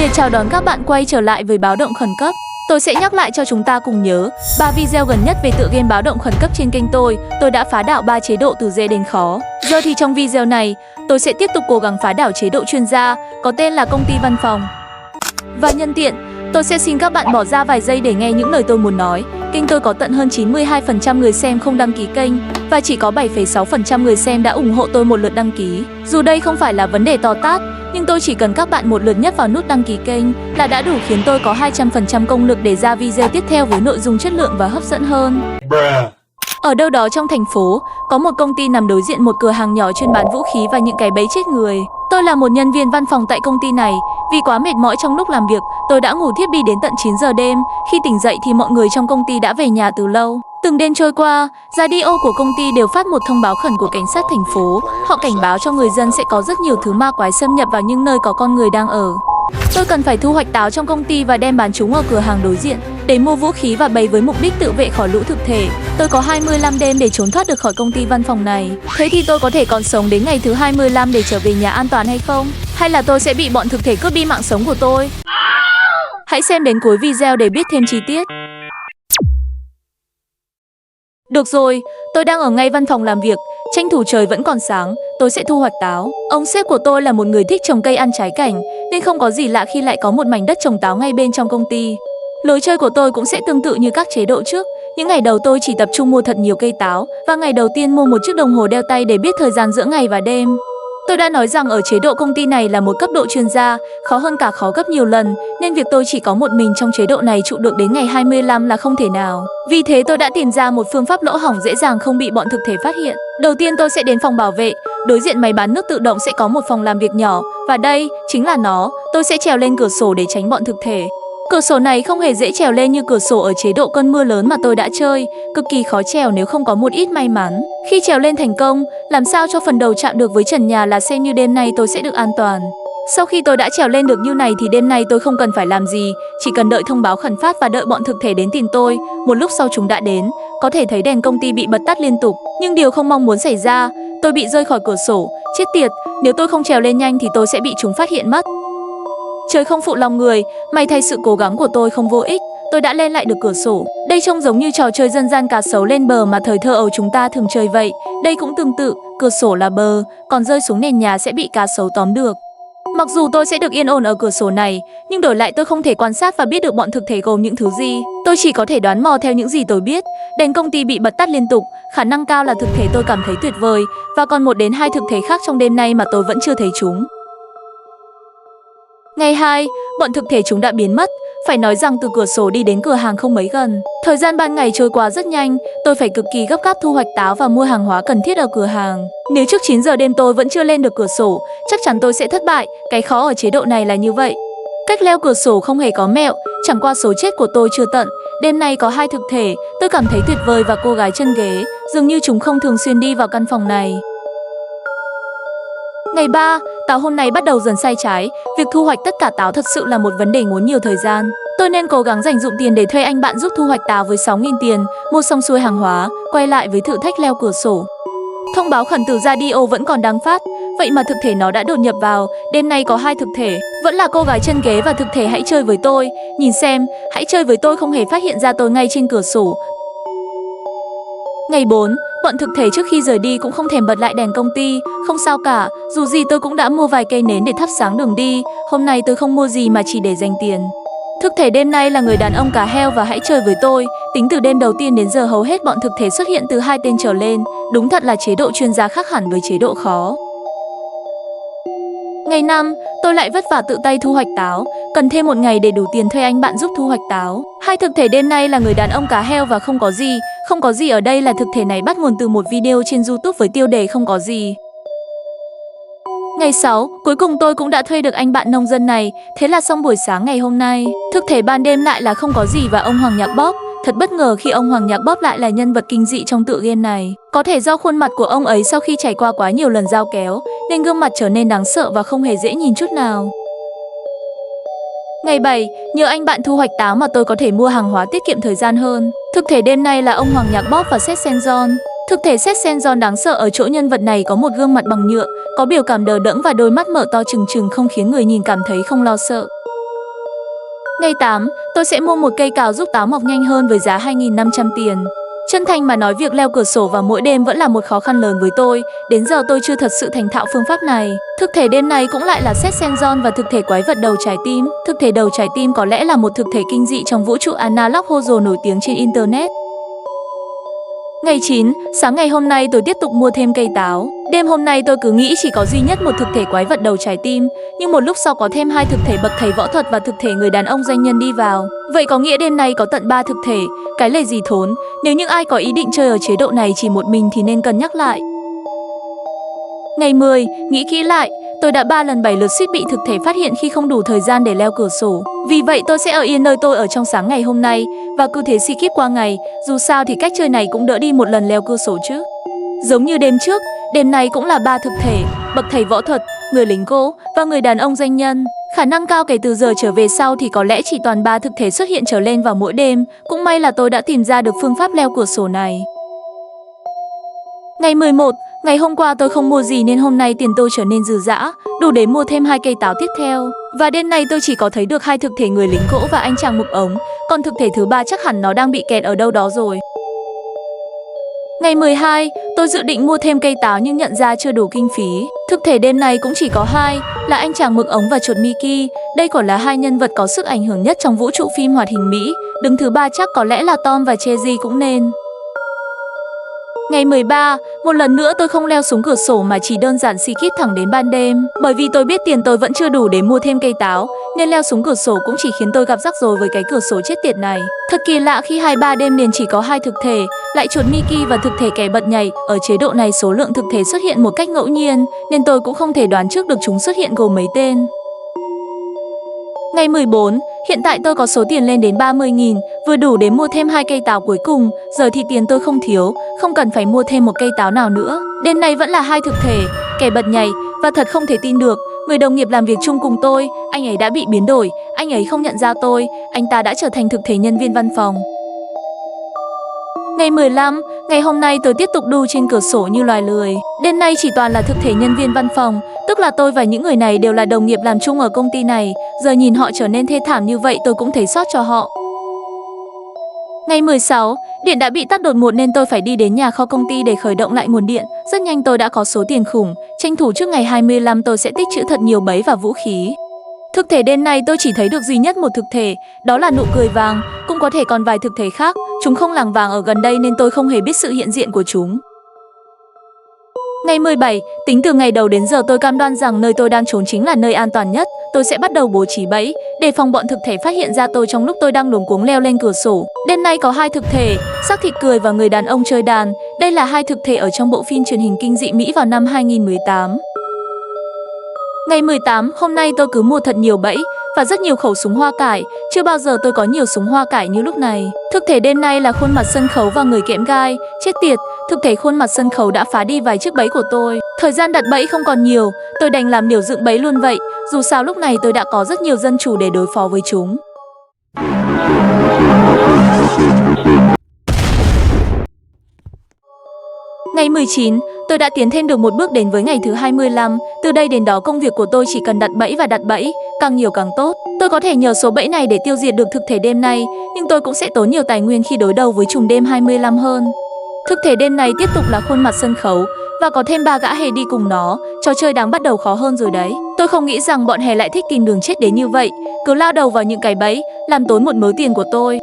liệt chào đón các bạn quay trở lại với báo động khẩn cấp. Tôi sẽ nhắc lại cho chúng ta cùng nhớ 3 video gần nhất về tựa game báo động khẩn cấp trên kênh tôi đã phá đảo 3 chế độ từ dễ đến khó. Giờ thì trong video này, tôi sẽ tiếp tục cố gắng phá đảo chế độ chuyên gia, có tên là công ty văn phòng. Và nhân tiện, tôi sẽ xin các bạn bỏ ra vài giây để nghe những lời tôi muốn nói. Kênh tôi có tận hơn 92% người xem không đăng ký kênh và chỉ có 7,6% người xem đã ủng hộ tôi một lượt đăng ký. Dù đây không phải là vấn đề to tát, nhưng tôi chỉ cần các bạn một lượt nhấp vào nút đăng ký kênh là đã đủ khiến tôi có 200% công lực để ra video tiếp theo với nội dung chất lượng và hấp dẫn hơn. Ở đâu đó trong thành phố, có một công ty nằm đối diện một cửa hàng nhỏ chuyên bán vũ khí và những cái bẫy chết người. Tôi là một nhân viên văn phòng tại công ty này. Vì quá mệt mỏi trong lúc làm việc, tôi đã ngủ thiếp đi đến tận 9 giờ đêm. Khi tỉnh dậy thì mọi người trong công ty đã về nhà từ lâu. Từng đêm trôi qua, radio của công ty đều phát một thông báo khẩn của cảnh sát thành phố. Họ cảnh báo cho người dân sẽ có rất nhiều thứ ma quái xâm nhập vào những nơi có con người đang ở. Tôi cần phải thu hoạch táo trong công ty và đem bán chúng ở cửa hàng đối diện để mua vũ khí và bẫy với mục đích tự vệ khỏi lũ thực thể. Tôi có 25 đêm để trốn thoát được khỏi công ty văn phòng này. Thế thì tôi có thể còn sống đến ngày thứ 25 để trở về nhà an toàn hay không? Hay là tôi sẽ bị bọn thực thể cướp đi mạng sống của tôi? Hãy xem đến cuối video để biết thêm chi tiết. Được rồi, tôi đang ở ngay văn phòng làm việc. Tranh thủ trời vẫn còn sáng, tôi sẽ thu hoạch táo. Ông sếp của tôi là một người thích trồng cây ăn trái cảnh, nên không có gì lạ khi lại có một mảnh đất trồng táo ngay bên trong công ty. Lối chơi của tôi cũng sẽ tương tự như các chế độ trước. Những ngày đầu tôi chỉ tập trung mua thật nhiều cây táo, và ngày đầu tiên mua một chiếc đồng hồ đeo tay để biết thời gian giữa ngày và đêm. Tôi đã nói rằng ở chế độ công ty này là một cấp độ chuyên gia, khó hơn cả khó gấp nhiều lần, nên việc tôi chỉ có một mình trong chế độ này trụ được đến ngày 25 là không thể nào. Vì thế tôi đã tìm ra một phương pháp lỗ hổng dễ dàng không bị bọn thực thể phát hiện. Đầu tiên tôi sẽ đến phòng bảo vệ, đối diện máy bán nước tự động sẽ có một phòng làm việc nhỏ, và đây chính là nó. Tôi sẽ trèo lên cửa sổ để tránh bọn thực thể. Cửa sổ này không hề dễ trèo lên như cửa sổ ở chế độ cơn mưa lớn mà tôi đã chơi, cực kỳ khó trèo nếu không có một ít may mắn. Khi trèo lên thành công, làm sao cho phần đầu chạm được với trần nhà là xem như đêm nay tôi sẽ được an toàn. Sau khi tôi đã trèo lên được như này thì đêm nay tôi không cần phải làm gì, chỉ cần đợi thông báo khẩn phát và đợi bọn thực thể đến tìm tôi. Một lúc sau chúng đã đến, có thể thấy đèn công ty bị bật tắt liên tục, nhưng điều không mong muốn xảy ra, tôi bị rơi khỏi cửa sổ. Chết tiệt, nếu tôi không trèo lên nhanh thì tôi sẽ bị chúng phát hiện mất. Trời không phụ lòng người, may thay sự cố gắng của tôi không vô ích, tôi đã lên lại được cửa sổ. Đây trông giống như trò chơi dân gian cá sấu lên bờ mà thời thơ ấu chúng ta thường chơi vậy. Đây cũng tương tự, cửa sổ là bờ, còn rơi xuống nền nhà sẽ bị cá sấu tóm được. Mặc dù tôi sẽ được yên ổn ở cửa sổ này, nhưng đổi lại tôi không thể quan sát và biết được bọn thực thể gồm những thứ gì. Tôi chỉ có thể đoán mò theo những gì tôi biết. Đèn công ty bị bật tắt liên tục, khả năng cao là thực thể tôi cảm thấy tuyệt vời, và còn 1 đến 2 thực thể khác trong đêm nay mà tôi vẫn chưa thấy chúng. Ngày 2, bọn thực thể chúng đã biến mất. Phải nói rằng từ cửa sổ đi đến cửa hàng không mấy gần. Thời gian ban ngày trôi qua rất nhanh, tôi phải cực kỳ gấp gáp thu hoạch táo và mua hàng hóa cần thiết ở cửa hàng. Nếu trước 9 giờ đêm tôi vẫn chưa lên được cửa sổ, chắc chắn tôi sẽ thất bại. Cái khó ở chế độ này là như vậy. Cách leo cửa sổ không hề có mẹo, chẳng qua số chết của tôi chưa tận. Đêm nay có 2 thực thể, tôi cảm thấy tuyệt vời và cô gái chân ghế, dường như chúng không thường xuyên đi vào căn phòng này. Ngày 3, táo hôm nay bắt đầu dần sai trái. Việc thu hoạch tất cả táo thật sự là một vấn đề ngốn nhiều thời gian. Tôi nên cố gắng dành dụm tiền để thuê anh bạn giúp thu hoạch táo với 6.000 tiền, mua xong xuôi hàng hóa, quay lại với thử thách leo cửa sổ. Thông báo khẩn từ radio vẫn còn đang phát, vậy mà thực thể nó đã đột nhập vào. Đêm nay có 2 thực thể, vẫn là cô gái chân ghế và thực thể hãy chơi với tôi. Nhìn xem, hãy chơi với tôi không hề phát hiện ra tôi ngay trên cửa sổ. Ngày 4, bọn thực thể trước khi rời đi cũng không thèm bật lại đèn công ty. Không sao cả, dù gì tôi cũng đã mua vài cây nến để thắp sáng đường đi. Hôm nay tôi không mua gì mà chỉ để dành tiền. Thực thể đêm nay là người đàn ông cá heo và hãy chơi với tôi. Tính từ đêm đầu tiên đến giờ hầu hết bọn thực thể xuất hiện từ 2 tên trở lên. Đúng thật là chế độ chuyên gia khác hẳn với chế độ khó. Ngày 5, tôi lại vất vả tự tay thu hoạch táo. Cần thêm 1 ngày để đủ tiền thuê anh bạn giúp thu hoạch táo. 2 thực thể đêm nay là người đàn ông cá heo và không có gì. Không có gì ở đây là thực thể này bắt nguồn từ một video trên YouTube với tiêu đề không có gì. Ngày 6, cuối cùng tôi cũng đã thuê được anh bạn nông dân này. Thế là xong buổi sáng ngày hôm nay. Thực thể ban đêm lại là không có gì và ông Hoàng Nhạc Bóp. Thật bất ngờ khi ông Hoàng Nhạc Bóp lại là nhân vật kinh dị trong tựa game này. Có thể do khuôn mặt của ông ấy sau khi trải qua quá nhiều lần dao kéo, nên gương mặt trở nên đáng sợ và không hề dễ nhìn chút nào. Ngày 7, nhờ anh bạn thu hoạch táo mà tôi có thể mua hàng hóa tiết kiệm thời gian hơn. Thực thể đêm nay là ông Hoàng Nhạc Bóp và Seth Senjon. Thực thể Seth Senjon đáng sợ ở chỗ nhân vật này có một gương mặt bằng nhựa, có biểu cảm đờ đẫn và đôi mắt mở to trừng trừng không khiến người nhìn cảm thấy không lo sợ. Ngày 8, tôi sẽ mua một cây cào giúp táo mọc nhanh hơn với giá 2.500 tiền. Chân thành mà nói, việc leo cửa sổ vào mỗi đêm vẫn là một khó khăn lớn với tôi. Đến giờ tôi chưa thật sự thành thạo phương pháp này. Thực thể đêm này cũng lại là Seth Senzon và thực thể quái vật đầu trái tim. Thực thể đầu trái tim có lẽ là một thực thể kinh dị trong vũ trụ Analog Horror nổi tiếng trên Internet. Ngày 9, sáng ngày hôm nay tôi tiếp tục mua thêm cây táo. Đêm hôm nay tôi cứ nghĩ chỉ có duy nhất một thực thể quái vật đầu trái tim, nhưng một lúc sau có thêm 2 thực thể bậc thầy võ thuật và thực thể người đàn ông doanh nhân đi vào. Vậy có nghĩa đêm nay có tận 3 thực thể, cái lề gì thốn. Nếu những ai có ý định chơi ở chế độ này chỉ một mình thì nên cân nhắc lại. Ngày 10, nghĩ kỹ lại, tôi đã 3 lần 7 lượt suýt bị thực thể phát hiện khi không đủ thời gian để leo cửa sổ. Vì vậy tôi sẽ ở yên nơi tôi ở trong sáng ngày hôm nay và cứ thế skip qua ngày, dù sao thì cách chơi này cũng đỡ đi một lần leo cửa sổ chứ. Giống như đêm trước, đêm nay cũng là 3 thực thể, bậc thầy võ thuật, người lính gỗ và người đàn ông doanh nhân. Khả năng cao kể từ giờ trở về sau thì có lẽ chỉ toàn 3 thực thể xuất hiện trở lên vào mỗi đêm. Cũng may là tôi đã tìm ra được phương pháp leo cửa sổ này. Ngày 11, ngày hôm qua tôi không mua gì nên hôm nay tiền tôi trở nên dư dả, đủ để mua thêm 2 cây táo tiếp theo. Và đêm nay tôi chỉ có thấy được 2 thực thể người lính gỗ và anh chàng mục ống, còn thực thể thứ 3 chắc hẳn nó đang bị kẹt ở đâu đó rồi. Ngày 12, tôi dự định mua thêm cây táo nhưng nhận ra chưa đủ kinh phí. Thực thể đêm nay cũng chỉ có 2, là anh chàng mực ống và chuột Mickey. Đây còn là 2 nhân vật có sức ảnh hưởng nhất trong vũ trụ phim hoạt hình Mỹ. Đứng thứ 3 chắc có lẽ là Tom và Cherry cũng nên. Ngày 13, một lần nữa tôi không leo xuống cửa sổ mà chỉ đơn giản skip thẳng đến ban đêm. Bởi vì tôi biết tiền tôi vẫn chưa đủ để mua thêm cây táo, nên leo xuống cửa sổ cũng chỉ khiến tôi gặp rắc rối với cái cửa sổ chết tiệt này. Thật kỳ lạ khi 2-3 đêm liền chỉ có 2 thực thể, lại chuột Mickey và thực thể kẻ bật nhảy. Ở chế độ này số lượng thực thể xuất hiện một cách ngẫu nhiên, nên tôi cũng không thể đoán trước được chúng xuất hiện gồm mấy tên. Ngày 14, hiện tại tôi có số tiền lên đến 30.000, vừa đủ để mua thêm 2 cây táo cuối cùng. Giờ thì tiền tôi không thiếu, không cần phải mua thêm một cây táo nào nữa. Đêm nay vẫn là 2 thực thể, kẻ bật nhảy, và thật không thể tin được, người đồng nghiệp làm việc chung cùng tôi, anh ấy đã bị biến đổi, anh ấy không nhận ra tôi, anh ta đã trở thành thực thể nhân viên văn phòng. Ngày 15, ngày hôm nay tôi tiếp tục đu trên cửa sổ như loài lười. Đêm nay chỉ toàn là thực thể nhân viên văn phòng, tức là tôi và những người này đều là đồng nghiệp làm chung ở công ty này. Giờ nhìn họ trở nên thê thảm như vậy tôi cũng thấy xót cho họ. Ngày 16, điện đã bị tắt đột ngột nên tôi phải đi đến nhà kho công ty để khởi động lại nguồn điện. Rất nhanh tôi đã có số tiền khủng, tranh thủ trước ngày 25 tôi sẽ tích trữ thật nhiều bẫy và vũ khí. Thực thể đêm nay tôi chỉ thấy được duy nhất một thực thể, đó là nụ cười vàng, cũng có thể còn vài thực thể khác, chúng không lảng vàng ở gần đây nên tôi không hề biết sự hiện diện của chúng. Ngày 17, tính từ ngày đầu đến giờ tôi cam đoan rằng nơi tôi đang trốn chính là nơi an toàn nhất. Tôi sẽ bắt đầu bố trí bẫy, để phòng bọn thực thể phát hiện ra tôi trong lúc tôi đang luống cuống leo lên cửa sổ. Đêm nay có 2 thực thể, xác thịt cười và người đàn ông chơi đàn. Đây là 2 thực thể ở trong bộ phim truyền hình kinh dị Mỹ vào năm 2018. Ngày 18, hôm nay tôi cứ mua thật nhiều bẫy và rất nhiều khẩu súng hoa cải. Chưa bao giờ tôi có nhiều súng hoa cải như lúc này. Thực thể đêm nay là khuôn mặt sân khấu và người kẽm gai. Chết tiệt, thực thể khuôn mặt sân khấu đã phá đi vài chiếc bẫy của tôi. Thời gian đặt bẫy không còn nhiều, tôi đành làm liều dựng bẫy luôn vậy. Dù sao lúc này tôi đã có rất nhiều dân chủ để đối phó với chúng. Ngày 19, tôi đã tiến thêm được một bước đến với ngày thứ 25. Từ đây đến đó công việc của tôi chỉ cần đặt bẫy và đặt bẫy, càng nhiều càng tốt. Tôi có thể nhờ số bẫy này để tiêu diệt được thực thể đêm nay, nhưng tôi cũng sẽ tốn nhiều tài nguyên khi đối đầu với trùng đêm 25 hơn. Thực thể đêm nay tiếp tục là khuôn mặt sân khấu, và có thêm 3 gã hề đi cùng nó. Trò chơi đang bắt đầu khó hơn rồi đấy. Tôi không nghĩ rằng bọn hề lại thích tìm đường chết đến như vậy, cứ lao đầu vào những cái bẫy, làm tốn một mớ tiền của tôi.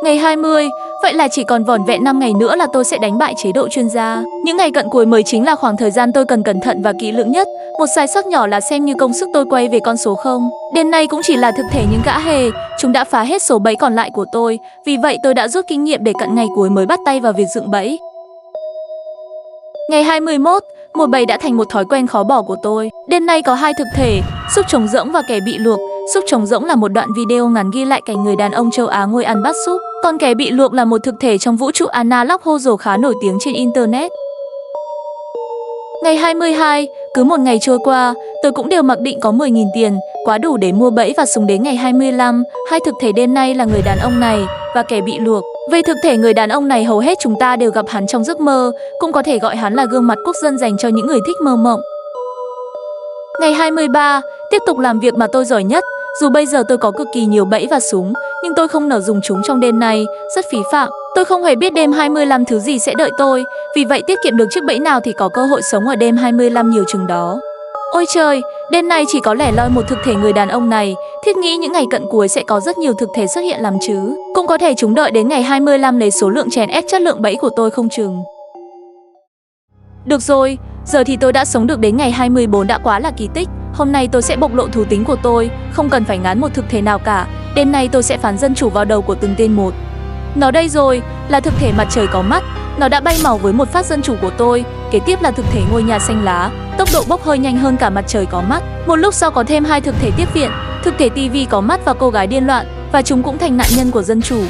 Ngày 20, vậy là chỉ còn vỏn vẹn 5 ngày nữa là tôi sẽ đánh bại chế độ chuyên gia. Những ngày cận cuối mới chính là khoảng thời gian tôi cần cẩn thận và kỹ lưỡng nhất. Một sai sót nhỏ là xem như công sức tôi quay về con số 0. Đêm nay cũng chỉ là thực thể những gã hề, chúng đã phá hết số bẫy còn lại của tôi. Vì vậy tôi đã rút kinh nghiệm để cận ngày cuối mới bắt tay vào việc dựng bẫy. Ngày 21, một bẫy đã thành một thói quen khó bỏ của tôi. Đêm nay có 2 thực thể, súp trống rỗng và kẻ bị luộc. Súp trống rỗng là một đoạn video ngắn ghi lại cảnh người đàn ông châu Á ngồi ăn bát súp. Còn kẻ bị luộc là một thực thể trong vũ trụ Analog Horror khá nổi tiếng trên Internet. Ngày 22, cứ một ngày trôi qua, tôi cũng đều mặc định có 10.000 tiền, quá đủ để mua bẫy và súng đến ngày 25. 2 thực thể đêm nay là người đàn ông này và kẻ bị luộc. Về thực thể người đàn ông này hầu hết chúng ta đều gặp hắn trong giấc mơ, cũng có thể gọi hắn là gương mặt quốc dân dành cho những người thích mơ mộng. Ngày 23, tiếp tục làm việc mà tôi giỏi nhất, Dù bây giờ tôi có cực kỳ nhiều bẫy và súng, nhưng tôi không nỡ dùng chúng trong đêm này, rất phí phạm. Tôi không hề biết đêm 25 thứ gì sẽ đợi tôi, vì vậy tiết kiệm được chiếc bẫy nào thì có cơ hội sống ở đêm 25 nhiều chừng đó. Ôi trời, đêm nay chỉ có lẻ loi một thực thể người đàn ông này, thiết nghĩ những ngày cận cuối sẽ có rất nhiều thực thể xuất hiện làm chứ. Cũng có thể chúng đợi đến ngày 25 lấy số lượng chèn ép chất lượng bẫy của tôi không chừng. Được rồi, giờ thì tôi đã sống được đến ngày 24 đã quá là kỳ tích. Hôm nay tôi sẽ bộc lộ thú tính của tôi, không cần phải ngán một thực thể nào cả. Đêm nay tôi sẽ phán dân chủ vào đầu của từng tên một. Nó đây rồi, là thực thể mặt trời có mắt. Nó đã bay màu với một phát dân chủ của tôi. Kế tiếp là thực thể ngôi nhà xanh lá, tốc độ bốc hơi nhanh hơn cả mặt trời có mắt. Một lúc sau có thêm hai thực thể tiếp viện, thực thể tivi có mắt và cô gái điên loạn, và chúng cũng thành nạn nhân của dân chủ.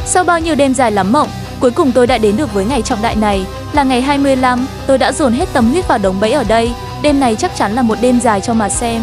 Sau bao nhiêu đêm dài lắm mộng, cuối cùng tôi đã đến được với ngày trọng đại này, là ngày 25. Tôi đã dồn hết tâm huyết vào đống bẫy ở đây. Đêm này chắc chắn là một đêm dài cho mà xem.